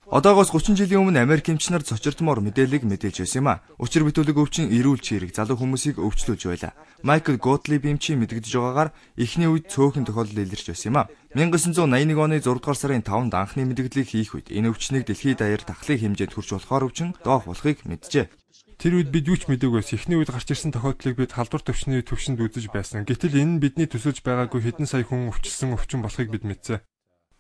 Одоогоос 30 жилийн өмнө Америк эмч нар цочирдмоор мэдээллийг мэдээлж байсан юм а. Учир бүтүүлэг өвчин эрүүл чирэг залуу хүмүүсийг өвчлүүлж байла. Майкл Готлиб эмчийн мэдгдэж байгаагаар эхний үед цөөхөн тохиолдол илэрч байсан юм а. 1981 оны 6 дугаар сарын 5-нд анхны мэдгдлийг хийх үед энэ өвчнийг дэлхийд даяар тахлын хэмжээнд хүрч болохоор өвчин доох болохыг мэджээ. Тэр үед бид юу ч мэдээгүй байсан. Эхний үед гарч ирсэн тохиолдлыг бид халдвар төвчний төвшөнд үзэж байсан. Гэтэл энэ нь бидний төсөөлж байгаагүй хэдэн сая хүн өвчлсөн өвчин болохыг бид мэдсэн.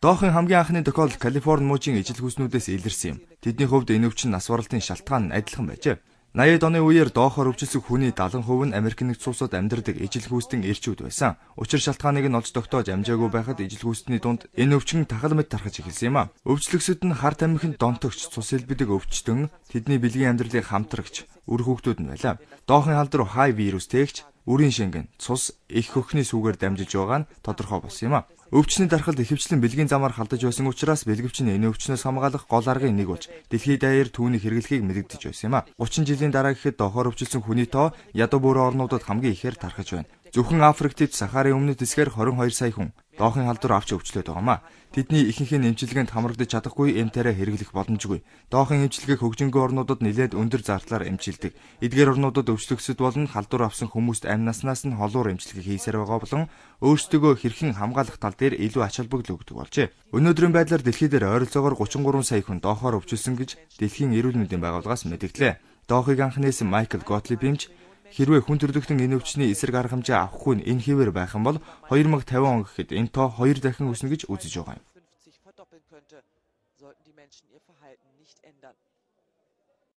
Доохын хамгийн анхны тохиолдол Калифорни мужийн ижил хүүснүүдээс илэрсэн юм. Тэдний хувьд энэ өвчин нас баралтын шалтгаан нь адилхан байжээ. 80-ад оны үеэр доохоор өвчлсөн хүний 70% нь Америк нэгдсэн улсад амьдардаг ижил хүүстэн эрчүүд байсан. Учир шалтгааныг нь олж тогтоож амжаагүй байхад ижил хүүстний дунд энэ өвчин тахал мэт тархаж эхэлсэн юм а. Өвчлөгсөд нь харт амхинд донтогч, цус элбэдэг өвчтөн, тэдний бэлгийн амьдралыг хамтрагч, үр хүүхдүүд нь байлаа. Доохын халдвар хай вирус тээгч, үрийн шингэн, цус, их хөхний сүгээр дамжиж байгаа нь тодорхой болсон юм а. Өвчний дархалд ихэвчлэн бэлгийн замаар халдаж байсан учраас бэлгэвч нь энэ өвчнөөс хамгаалах гол аргын нэг болж дэлхийд даяар түүний хэрэглэхийг мэдэгдэж байсан юм а. 30 жилийн дараа гэхэд доохоор өвчлсөн хүний тоо ядуу буурын орнуудад хамгийн ихээр тархаж байна. Зөвхөн Африкт Сахарын өмнөд хэсгээр 22 сая хүн доохын халдвар авч өвчлөөд байгаа юм а. Тэдний ихэнх нь эмчилгээнд хамрагдаж чадахгүй эмтээрээ хэрэглэх боломжгүй. Доохын эмчилгээг хөгжингүй орнуудад нэлээд өндөр зардлаар эмчилдэг. Эдгээр орнуудад өвчлөгсөд болон халдвар авсан хүмүүст амь наснаас нь холуур эмчилгээ хийсээр байгаа болон өөрсдөө хэрхэн хамгаалах тал дээр илүү ач холбогдол өгдөг болжээ. Өнөөдрийн байдлаар дэлхий дээр ойролцоогоор 33 сая хүн доохоор өвчлсөн гэж Дэлхийн эрүүл мэндийн байгууллагаас мэдэгдлээ. Доохыг анхнаас Майкл Готлиб эмч хэрвээ хүн төрөлхтөн энэ өвчний эсрэг арга хэмжээ авахгүй энэ хэвээр байх юм бол 2050 он гэхэд энэ тоо 2 дахин өснө гэж үзэж байгаа юм.